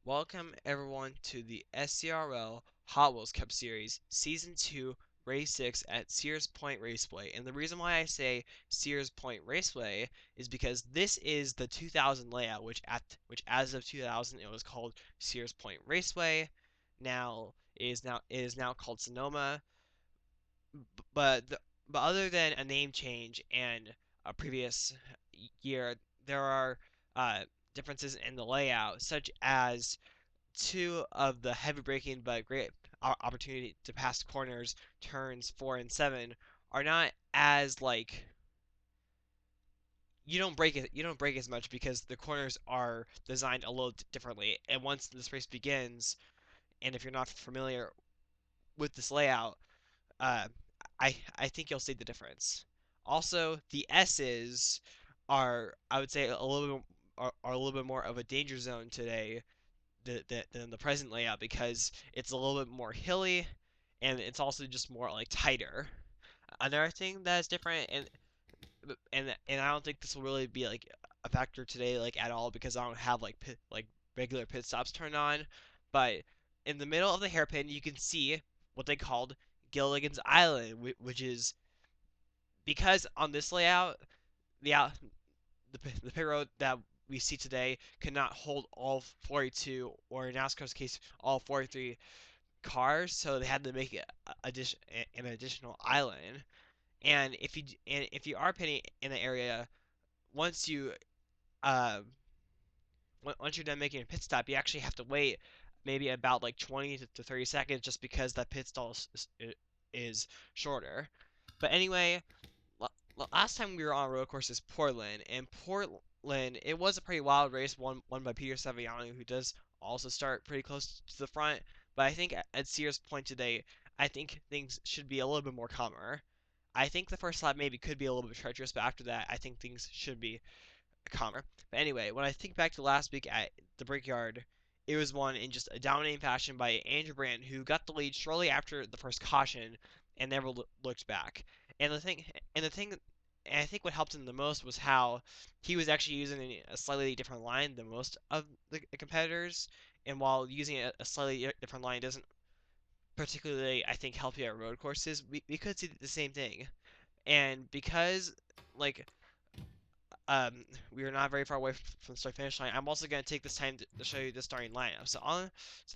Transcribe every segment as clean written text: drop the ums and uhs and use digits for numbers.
Welcome everyone to the SERL Hot Wheels Cup Series, Season 2, Race 6 at Sears Point Raceway. And the reason why I say Sears Point Raceway is because this is the 2000 layout, which as of 2000 it was called Sears Point Raceway. Now it is now called Sonoma. But but other than a name change and a previous year, there are uh, differences in the layout, such as two of the heavy braking but great opportunity to pass corners, turns 4 and 7, are not as like you don't break as much because the corners are designed a little differently. And once this race begins, and if you're not familiar with this layout, uh, I think you'll see the difference. Also, the S's are, I would say, are a little bit more of a danger zone today than the present layout because it's a little bit more hilly, and it's also just more like tighter. Another thing that is different, and I don't think this will really be like a factor today like at all because I don't have like regular pit stops turned on, but in the middle of the hairpin you can see what they called Gilligan's Island, which is because on this layout the out the pit road that we see today could not hold all 42, or in NASCAR's case all 43 cars, so they had to make an additional island. And if you are pitting in the area, once you uh once you're done making a pit stop, you actually have to wait maybe about like 20 to 30 seconds just because that pit stall is shorter. But anyway, last time we were on a road course is Portland, and Portland, it was a pretty wild race, won by Peter Saviano, who does also start pretty close to the front. But I think at Sears Point today, I think things should be a little bit more calmer. I think the first lap maybe could be a little bit treacherous, but after that, I think things should be calmer. But anyway, when I think back to last week at the Brickyard, it was won in just a dominating fashion by Andrew Brandt, who got the lead shortly after the first caution and never looked back. And the thing, and the thing, and I think what helped him the most was how he was actually using a slightly different line than most of the competitors. And while using a slightly different line doesn't particularly, I think, help you at road courses, we could see the same thing. And because like we are not very far away from the start finish line, I'm also going to take this time to show you the starting lineup. So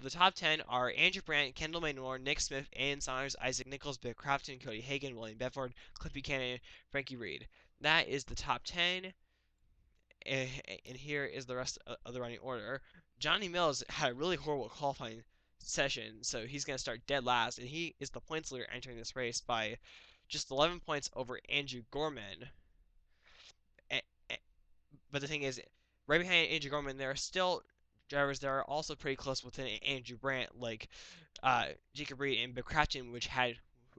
the top 10 are Andrew Brandt, Kendall Maynor, Nick Smith, Aiden Saunders, Isaac Nichols, Bill Crafton, Cody Hagan, William Bedford, Cliff Buchanan, Frankie Reed. That is the top 10, and here is the rest of the running order. Johnny Mills had a really horrible qualifying session, so he's going to start dead last, and he is the points leader entering this race by just 11 points over Andrew Gorman. But the thing is, right behind Andrew Gorman, there are still drivers that are also pretty close within Andrew Brandt, like Jacob Reed and Bacratchin,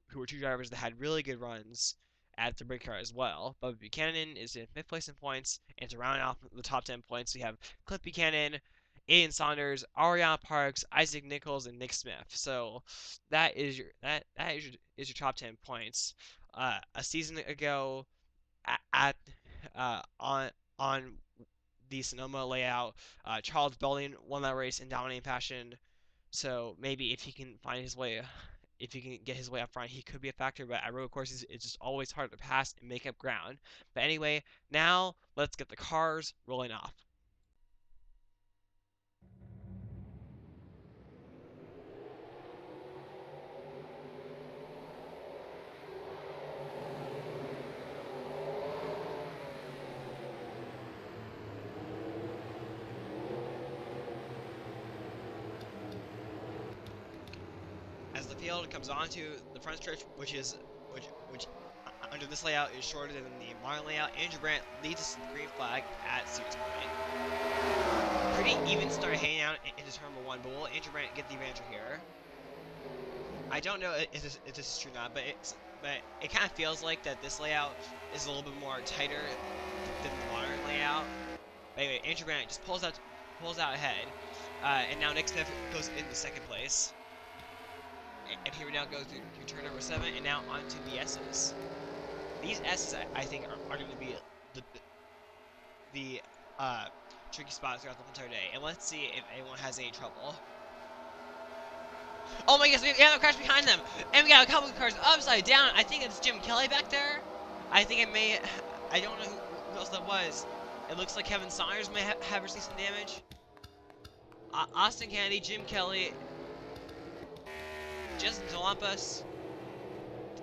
who were two drivers that had really good runs at the Brickyard as well. But Buchanan is in fifth place in points, and to round off the top 10 points, we have Cliff Buchanan, Aiden Saunders, Ariana Parks, Isaac Nichols, and Nick Smith. So that is your top 10 points. A season ago, at on the Sonoma layout, Charles Belding won that race in dominating fashion. So maybe if he can get his way up front, he could be a factor. But at road courses, it's just always hard to pass and make up ground. But anyway, now let's get the cars rolling off. As the field comes onto the front stretch, which under this layout is shorter than the modern layout, Andrew Brandt leads the green flag at Sears Point. Pretty even start hanging out into turn number one, but will Andrew Brandt get the advantage here? I don't know if this is true or not, but it kind of feels like that this layout is a little bit more tighter than the modern layout. But anyway, Andrew Brandt just pulls out ahead, and now Nick Smith goes into second place. And here we now go through turn number 7, and now onto the S's. These S's, I think, are going to be the tricky spots throughout the entire day. And let's see if anyone has any trouble. Oh my gosh, we have a crash behind them! And we got a couple of cars upside down. I think it's Jim Kelly back there. I think it may... I don't know who else that was. It looks like Kevin Saunders may have received some damage. Austin Kennedy, Jim Kelly, Justin Talampas.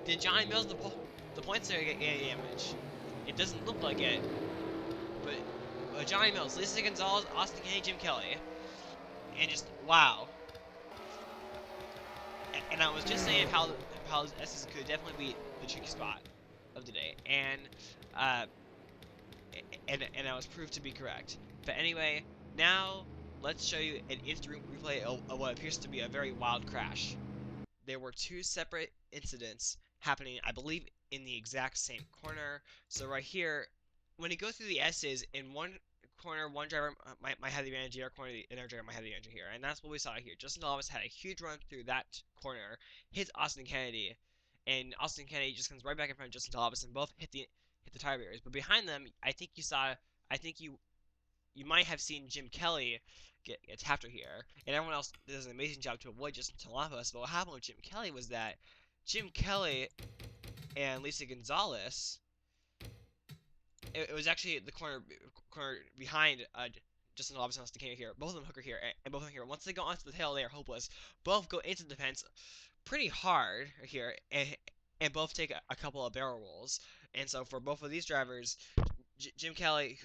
Did Johnny Mills, the points there, get any damage? It doesn't look like it. But Johnny Mills, Lisa Gonzalez, Austin Kennedy, Jim Kelly. And just, wow. And I was just saying how SS could definitely be the tricky spot of the day, and I was proved to be correct. But anyway, now let's show you an instant replay of what appears to be a very wild crash. There were two separate incidents happening, I believe, in the exact same corner. So right here, when you go through the S's, in one corner, one driver might have the advantage, the other corner, the other driver might have the advantage here. And that's what we saw here. Justin Talampas had a huge run through that corner, hits Austin Kennedy, and Austin Kennedy just comes right back in front of Justin Talampas, and both hit the tire barriers. But behind them, I think you might have seen Jim Kelly get tapped here, and everyone else does an amazing job to avoid Justin Talampas. But what happened with Jim Kelly was that Jim Kelly and Lisa Gonzalez, it was actually the corner behind Justin Talampas and Austin Kennedy here. Both of them hooker here, and both of them here. Once they go onto the tail, they are hopeless. Both go into the fence pretty hard here, and both take a couple of barrel rolls. And so for both of these drivers, Jim Kelly,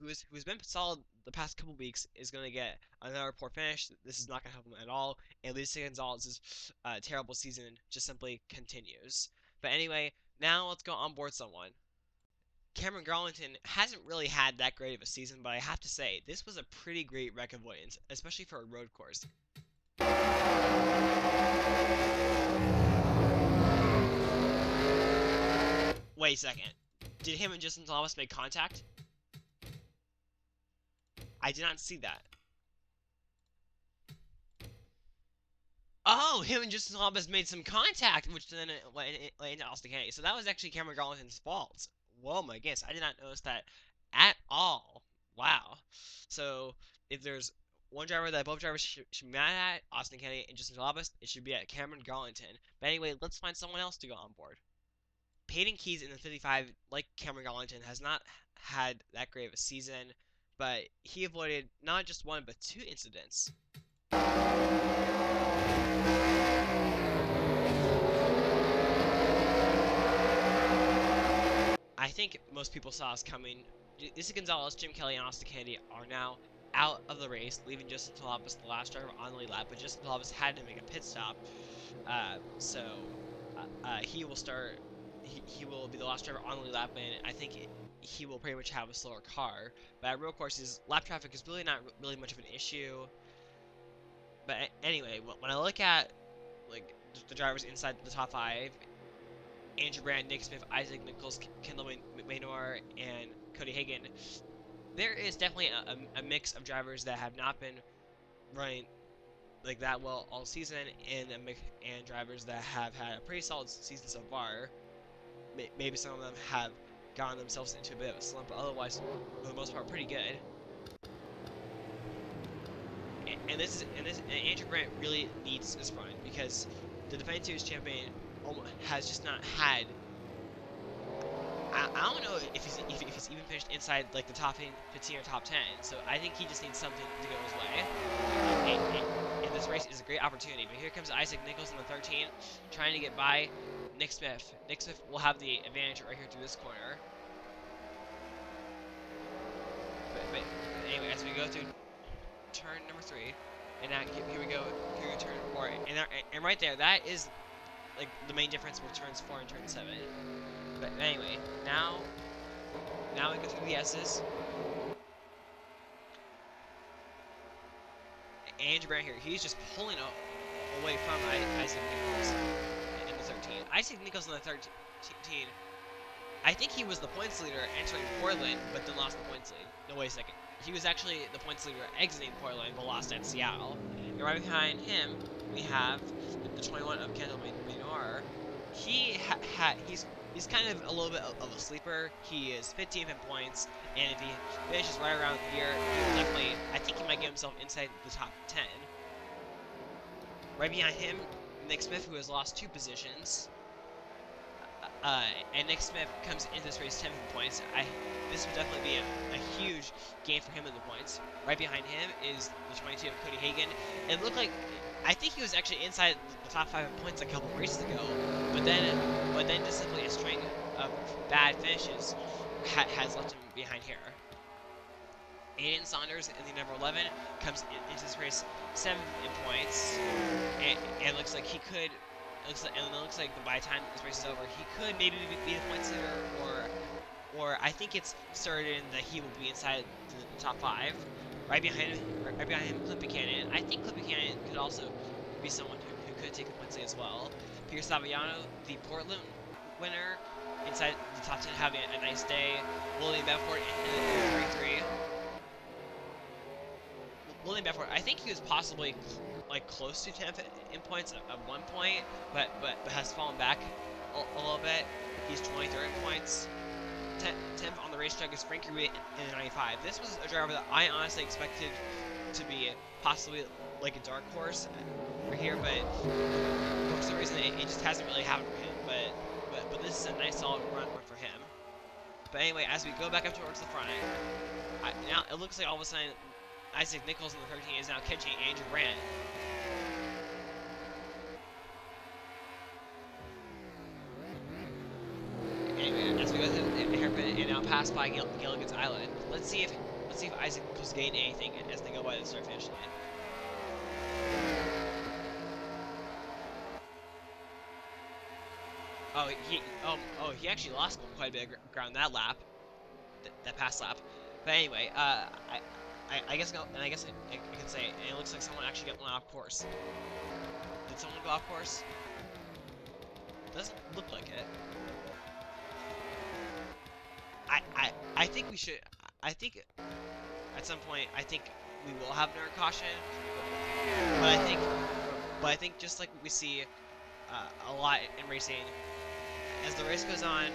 who's been solid the past couple weeks, is going to get another poor finish. This is not going to help him at all. And Lisa Gonzalez's terrible season just simply continues. But anyway, now let's go on board someone. Cameron Garlington hasn't really had that great of a season, but I have to say, this was a pretty great wreck avoidance, especially for a road course. Wait a second. Did him and Justin Talampas make contact? I did not see that. Oh, him and Justin Talampas made some contact, which then went into Austin Kennedy. So that was actually Cameron Garlington's fault. Whoa, my goodness. I did not notice that at all. Wow. So if there's one driver that both drivers should be mad at, Austin Kennedy and Justin Talampas, it should be at Cameron Garlington. But anyway, let's find someone else to go on board. Peyton Keys in the 55, like Cameron Garlington, has not had that great of a season, but he avoided not just one, but two incidents. I think most people saw us coming. Lisa Gonzalez, Jim Kelly, and Austin Kennedy are now out of the race, leaving Justin Talampas the last driver on the lead lap, but Justin Talampas had to make a pit stop, so he will start. He will be the last driver on the lead lap, and I think he will pretty much have a slower car. But at real courses, lap traffic is really not really much of an issue. But anyway, when I look at like the drivers inside the top 5, Andrew Brandt, Nick Smith, Isaac Nichols, Kendall Maynor, and Cody Hagan, there is definitely a mix of drivers that have not been running like that well all season, and drivers that have had a pretty solid season so far. Maybe some of them have gotten themselves into a bit of a slump, but otherwise, for the most part, pretty good. And Andrew Brandt really needs this run because the defending series champion has just not had. I don't know if he's even finished inside like the top 15 or top 10. So I think he just needs something to go his way. And this race is a great opportunity. But here comes Isaac Nichols in the 13, trying to get by Nick Smith. Nick Smith will have the advantage right here through this corner. But anyway, as we go through turn number 3, and now here we go, here we turn 4, and right there, that is like the main difference with turns 4 and turn 7. But anyway, now we go through the S's. Andrew Brandt here, he's just pulling away from Isaac Nichols in the 13. Isaac Nichols in the 13, I think he was the points leader entering Portland, but then lost the points lead. No, wait a second. He was actually the points leader exiting Portland, but lost at Seattle. And right behind him, we have the 21 of Kendall Maynor. He's he's kind of a little bit of a sleeper. He is 15th in points, and if he finishes right around here, he'll definitely, I think he might get himself inside the top 10. Right behind him, Nick Smith, who has lost 2 positions. And Nick Smith comes into this race 10th in points. This would definitely be a huge gain for him in the points. Right behind him is the 22 of Cody Hagan. It looked like, I think he was actually inside the top 5 in points a couple races ago, but then just simply a string of bad finishes has left him behind here. Aiden Saunders in the number 11 comes into this race 7th in points, and looks like he could. It looks like by the time this race is over, he could maybe be the points leader, or I think it's certain that he will be inside the top 5. Right behind him, Clint Buchanan. I think Clint Buchanan could also be someone who could take the points lead as well. Pierce Saviano, the Portland winner, inside the top 10, having a nice day. William Bedford in the 33. William Bedford, I think he was possibly like close to 10th in points at one point, but has fallen back a little bit. He's 23rd in points. 10th on the racetrack is Frankie Reed in the 95. This was a driver that I honestly expected to be possibly like a dark horse for here, but for some reason it just hasn't really happened for him. But this is a nice solid run for him. But anyway, as we go back up towards the front, now it looks like all of a sudden Isaac Nichols in the 13 is now catching Andrew Brandt. Anyway, as we go through the hairpin and now pass by Gilligan's Island, let's see if Isaac Nichols gained anything as they go by the start finish line. He actually lost quite a bit of ground that lap, that past lap. But anyway, I guess I can say, and it looks like someone actually got one off course. Did someone go off course? Doesn't look like it. I think we should. I think at some point we will have another caution, but I think just like we see a lot in racing, as the race goes on,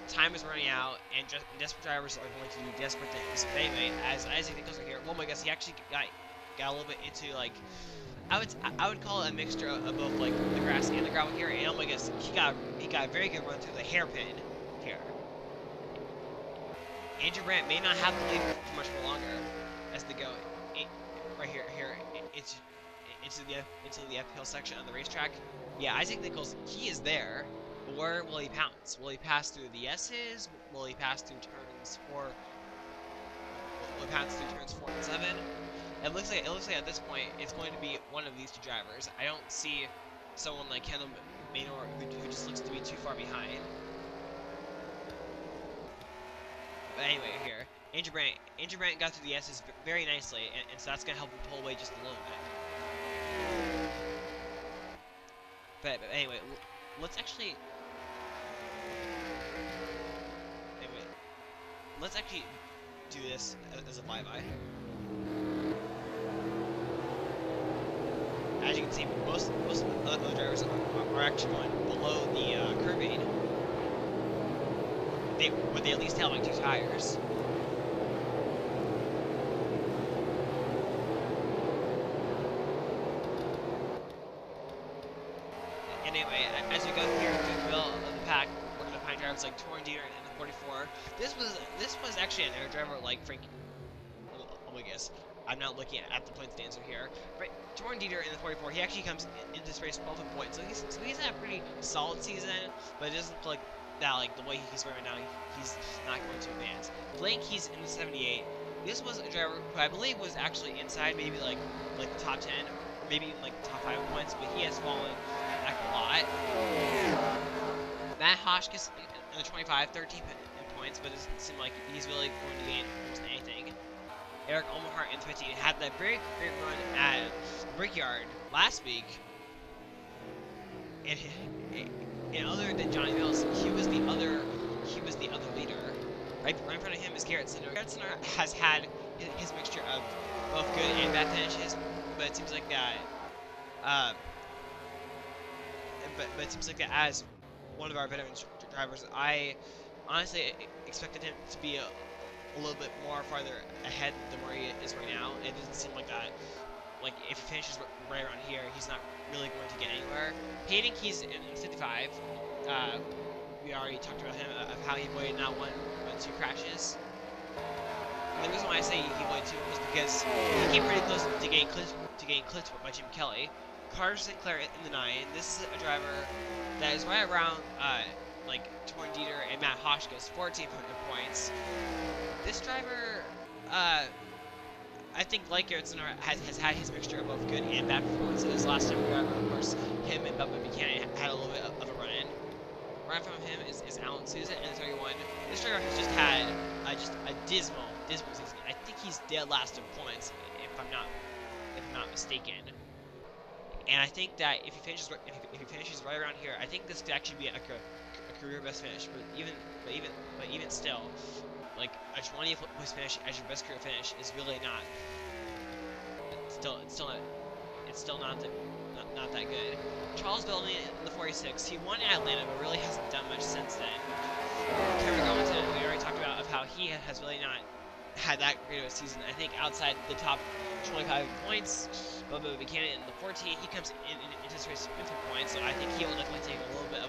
time is running out, and desperate drivers are going to do desperate things. But anyway, as Isaac Nichols right here, oh my gosh, he actually got a little bit into like, I would call it a mixture of both like the grass and the gravel here, and oh my gosh, he got a very good run through the hairpin here. Andrew Brandt may not have the lead for much more longer as they go right here into the uphill section of the racetrack. Yeah, Isaac Nichols, he is there. But where will he pounce? Will he pass through the S's? Will he pass through turns 4? Will he pass through turns 4 and 7? It looks like at this point it's going to be one of these two drivers. I don't see someone like Kendall Maynor who just looks to be too far behind. But anyway, here, Andrew Brandt got through the S's very nicely, and so that's gonna help him pull away just a little bit. But anyway, let's actually do this as a flyby. As you can see, most of the drivers are actually going below the curbing. But they at least have like 2 tires. Anyway, as we go here through the middle of the pack, we're gonna find drivers like Torn Dieter in the 44. This was actually an air driver like Frankie. Oh my gosh, I'm not looking at the points stands here. But Torn Dieter in the 44, he actually comes into this race 12th in points, so he's had a pretty solid season, but it doesn't look like that, like the way he's running right now, he's not going to advance. Blake, he's in the 78. This was a driver who I believe was actually inside maybe like the top 10, or maybe even like the top 5 points, but he has fallen back a lot. Matt Hoshkis in the 25, 13th in points, but it doesn't seem like he's really going to gain almost anything. Eric Olmhart in 15 had that very great run at Brickyard last week, and other than Johnny Mills, he was the other leader. Right in front of him is Garrett Sinner. Garrett Sinner has had his mixture of both good and bad finishes, but it seems like that. But it seems like that as one of our veterans drivers. I honestly expected him to be a little bit more farther ahead than where he is right now. It doesn't seem like that. Like if he finishes right around here, he's not really going to get anywhere. Hating he's in 55. Uh, we already talked about him of how he avoided not one but two crashes. And the reason why I say he avoided two was because he came pretty close to getting clipped by Jim Kelly. Carter Sinclair in the 9. This is a driver that is right around like Torn Dieter and Matt Hoshka's 1,400 points. This driver, I think, like Garrettson, has had his mixture of both good and bad performances. Last time we were of course, him and Bubba Buchanan had a little bit of a run-in. Right from him is Alan Souza in the 31. This driver has just had just a dismal season. I think he's dead last in points, if I'm not mistaken. And I think that if he finishes right around here, I think this could actually be a career best finish. But even still, like a 20th place finish as your best career finish is really not. It's still not that good. Charles Bellamy in the 46. He won in Atlanta, but really hasn't done much since then. Kevin Garlington, we already talked about of how he has really not had that great of a season. I think outside the top 25 points, Bubba Buchanan in the 14, he comes into this race with points, so I think he will definitely take a little bit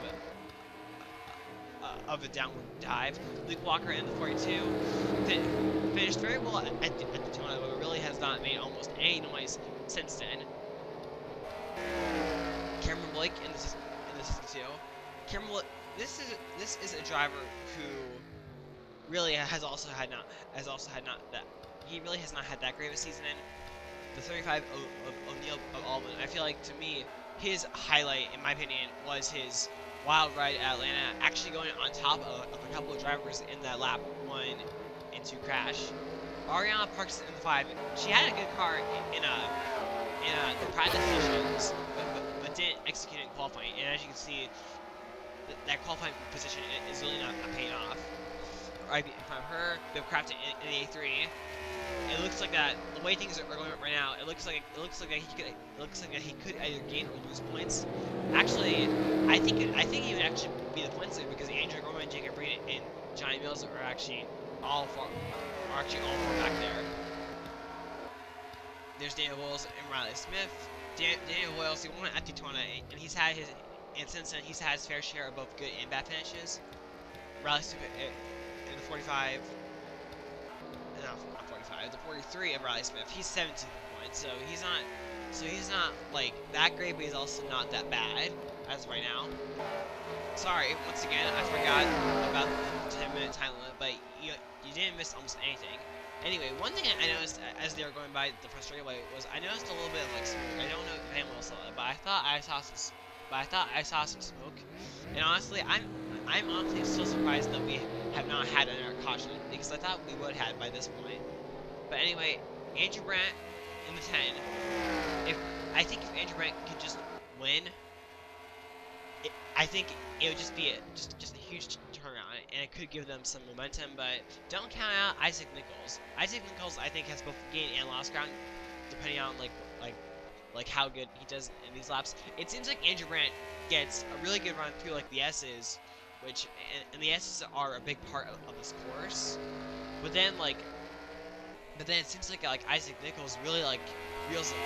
of a downward dive. Luke Walker in the 42 finished very well at Daytona, but really has not made almost any noise since then. Cameron Blake in the 62. Cameron Blake, this is a driver who really has also had not that he really has not had that great of a season in. The 35 of O'Neal of Albin. I feel like to me his highlight, in my opinion, was his wild ride at Atlanta, actually going on top of a couple of drivers in that lap 1 and 2 crash. Ariana Parks in the 5. She had a good car in the practice sessions, but didn't execute it in qualifying. And as you can see, that qualifying position is really not paying off. Right in front of her, Bill Crafton in the A3. It looks like that the way things are going right now. It looks like he could either gain or lose points. Actually, I think he would actually be the points leader because Andrew Gorman, Jacob Reed, and Johnny Mills are actually all four back there. There's Daniel Wills and Riley Smith. Daniel Wills, he won at Daytona, and since then he's had his fair share of both good and bad finishes. Riley Smith in the 45. No, not 45. The 43 of Riley Smith. He's 17 points, so he's not like that great, but he's also not that bad as of right now. Sorry, once again, I forgot about the 10-minute time limit, but you didn't miss almost anything. Anyway, one thing I noticed as they were going by the first straightaway was I noticed a little bit of like smoke. I don't know if anyone else saw it, but I thought I saw some smoke. And honestly, I'm honestly still surprised that we have not had another caution because I thought we would have by this point. But anyway, Andrew Brandt in the 10. I think if Andrew Brandt could just win, I think it would just be just a huge turnaround, and it could give them some momentum. But don't count out Isaac Nichols. Isaac Nichols, I think, has both gained and lost ground, depending on like how good he does in these laps. It seems like Andrew Brandt gets a really good run through like the S's, which and the S's are a big part of this course. But then it seems like Isaac Nichols really reels him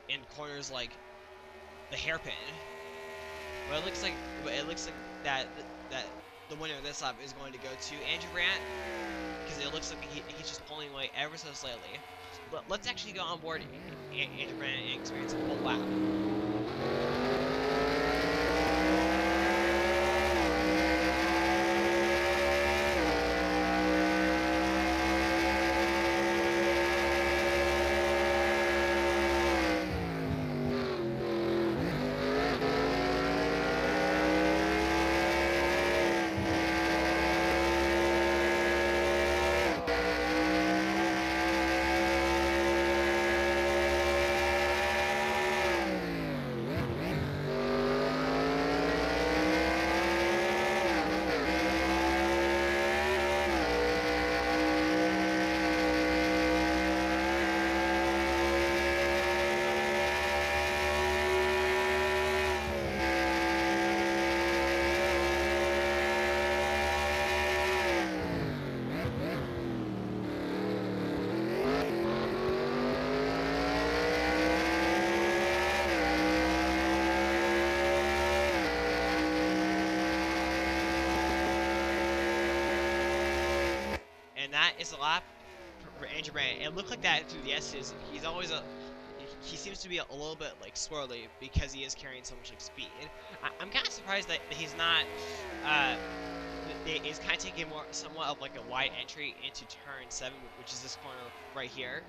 in corners like the hairpin. But it looks like that the winner of this lap is going to go to Andrew Brandt because it looks like he's just pulling away ever so slightly. But let's actually go on board Andrew Brandt and experience a full lap. is a lap for Andrew Brand. It looked like that through the S's. He seems to be a little bit like swirly because he is carrying so much like speed. I'm kind of surprised that he's not uh is kind of taking more somewhat of like a wide entry into turn 7, which is this corner right here.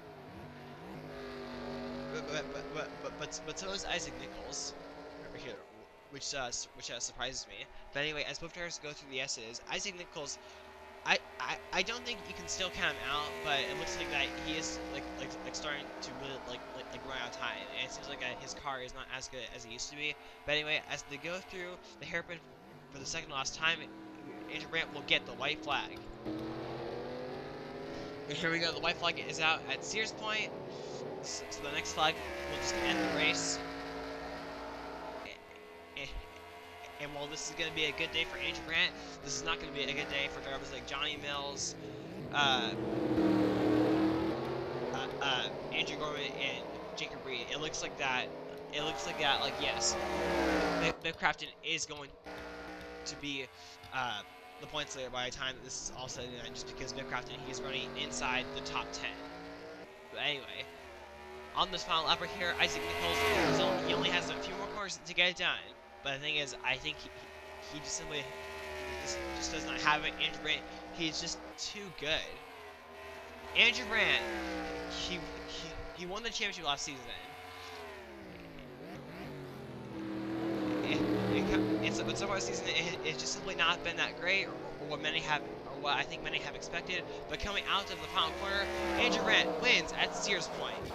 But so is Isaac Nichols over here, which surprises me. But anyway, as both drivers go through the S's, Isaac Nichols, I don't think you can still count him out, but it looks like that he is like starting to really like run out of time, and it seems like his car is not as good as it used to be. But anyway, as they go through the hairpin for the second last time, Andrew Brandt will get the white flag. Here we go. The white flag is out at Sears Point. So the next flag will just end the race. And while this is going to be a good day for Andrew Brandt, this is not going to be a good day for drivers like Johnny Mills, uh, Andrew Gorman, and Jacob Reed. It looks like that. It looks like that. Like yes, Biff Crafton is going to be the points leader by the time that this is all said and done, just because Biff Crafton he is running inside the top 10. But anyway, on this final lap right here, Isaac Nichols, he only has a few more corners to get it done. But the thing is, I think he just simply just does not have it. Andrew Brandt, he's just too good. Andrew Brandt, he won the championship last season. But so far this season, it's just simply not been that great, or what I think many have expected. But coming out of the final corner, Andrew Brandt wins at Sears Point.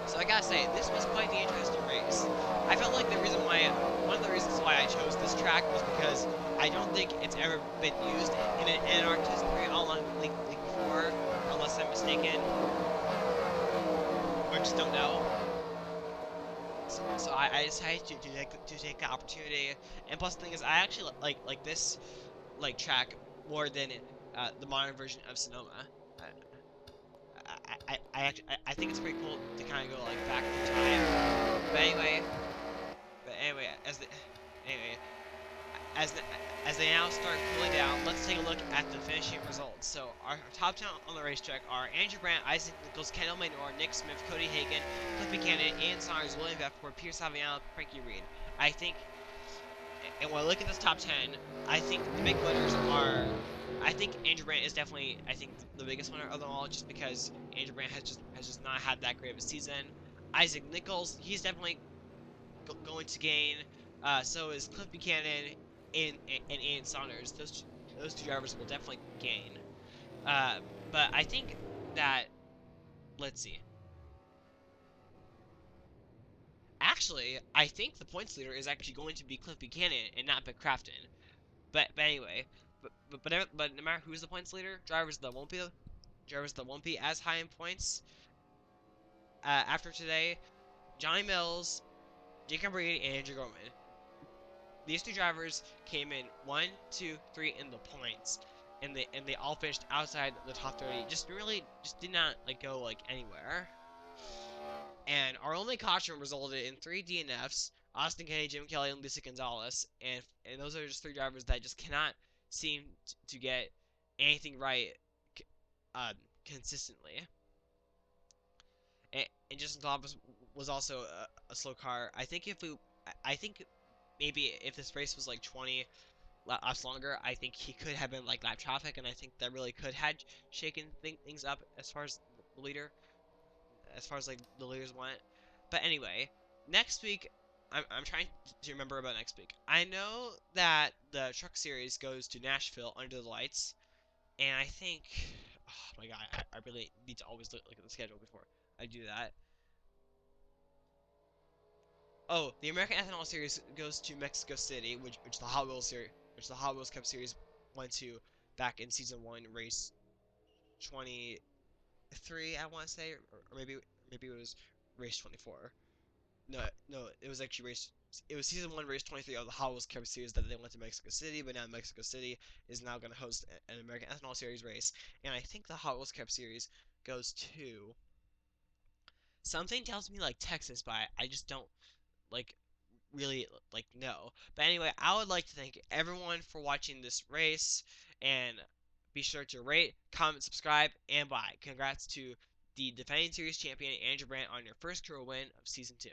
So I gotta say, this was quite the interesting race. I felt like one of the reasons why I chose this track was because I don't think it's ever been used in an artistic online league before, unless I'm mistaken, or just don't know. So I decided to take the opportunity, and plus the thing is, I actually like this track more than the modern version of Sonoma. I think it's pretty cool to kind of go like back in time. But anyway, as the, as they now start cooling down, let's take a look at the finishing results. So our top 10 on the racetrack are Andrew Brandt, Isaac Nichols, Kendall Maynor, Nick Smith, Cody Hagan, Cliff Buchanan, Ian Saunders, William Beckford, Pierce Aviano, Frankie Reed. I think, and when I look at this top 10, I think the big winners are. I think Andrew Brandt is definitely, I think, the biggest winner of them all, just because Andrew Brandt has just not had that great of a season. Isaac Nichols, he's definitely going to gain. So is Cliff Buchanan and Ian Saunders. Those two drivers will definitely gain. But I think that, let's see. Actually, I think the points leader is actually going to be Cliff Buchanan and not Bick Crafton. But anyway, but no matter who's the points leader, drivers that won't be as high in points after today, Johnny Mills, Jacob Reed, and Andrew Gorman. These two drivers came in 1, 2, 3 in the points, and they all finished outside the top 30. Just did not go anywhere. And our only caution resulted in 3 DNFs: Austin Kennedy, Jim Kelly, and Lisa Gonzalez. And those are just 3 drivers that just cannot seem to get anything right consistently. And Justin Thomas was also a slow car. I think maybe if this race was like 20 laps longer, I think he could have been like lap traffic, and I think that really could have shaken things up as far as the leader, as far as like the leaders went. But anyway, next week, I'm trying to remember about next week. I know that the truck series goes to Nashville under the lights, and I think, oh my god, I really need to always look at the schedule before I do that. Oh, the American Ethanol Series goes to Mexico City, which the Hot Wheels Cup Series went to back in season 1, race 23, I want to say, or maybe it was race 24. No, it was actually race. It was season 1, race 23 of the Hot Wheels Cup Series that they went to Mexico City, but now Mexico City is now going to host an American Ethanol Series race, and I think the Hot Wheels Cup Series goes to. Something tells me like Texas, but I just don't like really know. But anyway, I would like to thank everyone for watching this race, and Be sure to rate, comment, subscribe, and buy. Congrats to the defending series champion Andrew Brandt on your first career win of season 2.